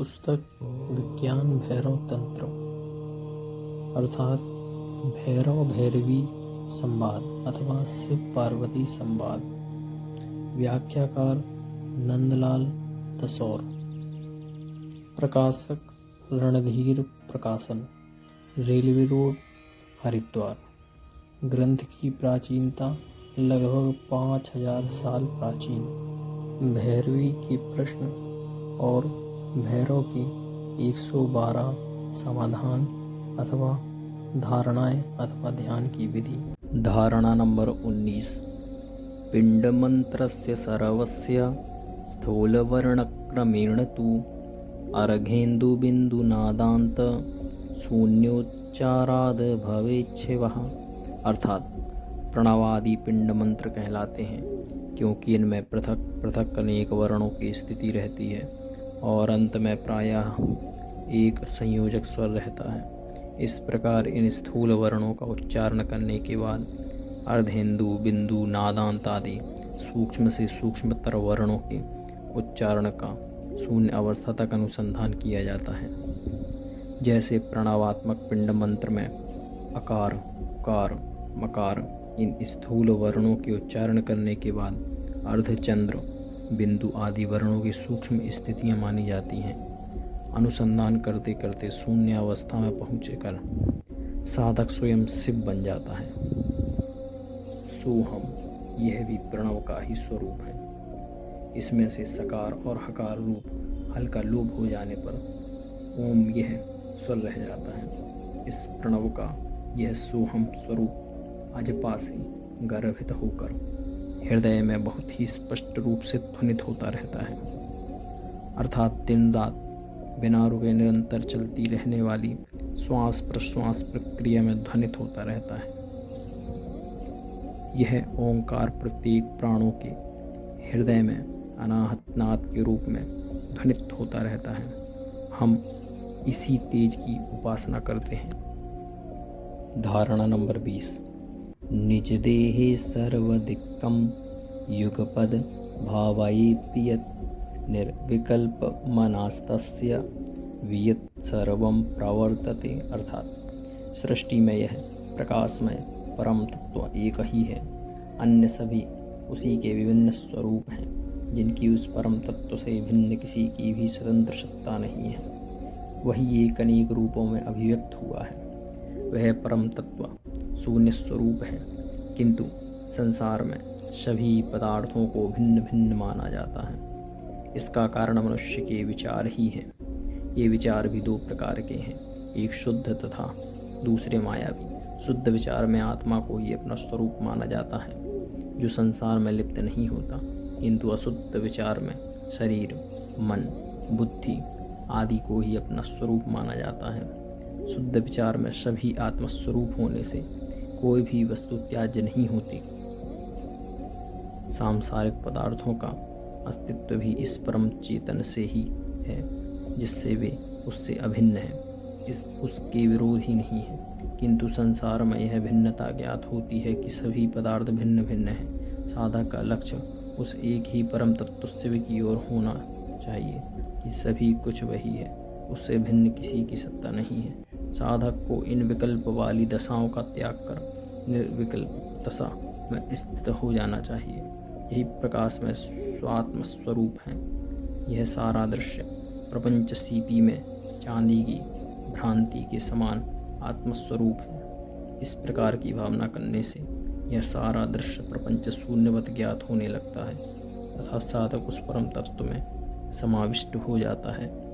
पुस्तक विज्ञान भैरव तंत्र अर्थात भैरव भैरवी संवाद अथवा शिव पार्वती संवाद। व्याख्याकार नंदलाल तसौर। प्रकाशक रणधीर प्रकाशन, रेलवे रोड, हरिद्वार। ग्रंथ की प्राचीनता लगभग 5000 साल प्राचीन। भैरवी के प्रश्न और भैरव के 112 समाधान अथवा धारणाएं अथवा ध्यान की विधि। धारणा नंबर 19। पिंडमंत्रस्य सर्वस्य स्थूलवर्णक्रमेण तु अर्घेन्दुबिन्दुनादान्त शून्योच्चाराद भवेच्छिवः। अर्थात प्रणवादि पिंड मंत्र कहलाते हैं क्योंकि इनमें पृथक पृथक अनेक वर्णों की स्थिति रहती है और अंत में प्रायः एक संयोजक स्वर रहता है। इस प्रकार इन स्थूल वर्णों का उच्चारण करने के बाद अर्धेन्दु, बिंदु, नादांत आदि सूक्ष्म से सूक्ष्मतर वर्णों के उच्चारण का शून्य अवस्था तक अनुसंधान किया जाता है। जैसे प्रणवात्मक पिंड मंत्र में अकार, उकार, मकार इन स्थूल वर्णों के उच्चारण करने के बाद अर्धचंद्र, बिंदु आदि वर्णों की सूक्ष्म स्थितियां मानी जाती हैं। अनुसंधान करते करते शून्य अवस्था में पहुंचकर साधक स्वयं शिव बन जाता है। सोहम, यह भी प्रणव का ही स्वरूप है। इसमें से सकार और हकार रूप हल्का लोप हो जाने पर ओम यह स्वर रह जाता है। इस प्रणव का यह सोहम स्वरूप अजपा से गर्भित होकर हृदय में बहुत ही स्पष्ट रूप से ध्वनित होता रहता है। अर्थात दिन रात बिना रुके निरंतर चलती रहने वाली श्वास प्रश्वास प्रक्रिया में ध्वनित होता रहता है। यह ओंकार प्रत्येक प्राणों के हृदय में अनाहत नाद के रूप में ध्वनित होता रहता है। हम इसी तेज की उपासना करते हैं। धारणा नंबर 20। निज देहे सर्वदिक्कम युगपद भावयेति यत् निर्विकल्प मनास्तस्य वियत् सर्वं प्रवर्तते। अर्थात सृष्टि में यह प्रकाशमय परम तत्व एक ही है, अन्य सभी उसी के विभिन्न स्वरूप हैं जिनकी उस परम तत्व से भिन्न किसी की भी स्वतंत्र सत्ता नहीं है। वही एक अनेक रूपों में अभिव्यक्त हुआ है। वह परम तत्व शून्य स्वरूप है, किंतु संसार में सभी पदार्थों को भिन्न भिन्न माना जाता है। इसका कारण मनुष्य के विचार ही हैं। ये विचार भी दो प्रकार के हैं, एक शुद्ध तथा दूसरे मायावी। शुद्ध विचार में आत्मा को ही अपना स्वरूप माना जाता है जो संसार में लिप्त नहीं होता, किंतु अशुद्ध विचार में शरीर, मन, बुद्धि आदि को ही अपना स्वरूप माना जाता है। शुद्ध विचार में सभी आत्मस्वरूप होने से कोई भी वस्तु त्याज्य नहीं होती। सांसारिक पदार्थों का अस्तित्व भी इस परम चेतन से ही है जिससे वे उससे अभिन्न हैं। उसके विरोध ही नहीं है, किंतु संसार में यह भिन्नता ज्ञात होती है कि सभी पदार्थ भिन्न भिन्न हैं। साधक का लक्ष्य उस एक ही परम तत्व शिव की ओर होना चाहिए कि सभी कुछ वही है, उससे भिन्न किसी की सत्ता नहीं है। साधक को इन विकल्प वाली दशाओं का त्याग कर निर्विकल्प दशा में स्थित हो जाना चाहिए। यही प्रकाश में स्वात्म स्वरूप है। यह सारा दृश्य प्रपंच सीपी में चांदी की भ्रांति के समान आत्मस्वरूप है। इस प्रकार की भावना करने से यह सारा दृश्य प्रपंच शून्यवत ज्ञात होने लगता है तथा साधक उस परम तत्व में समाविष्ट हो जाता है।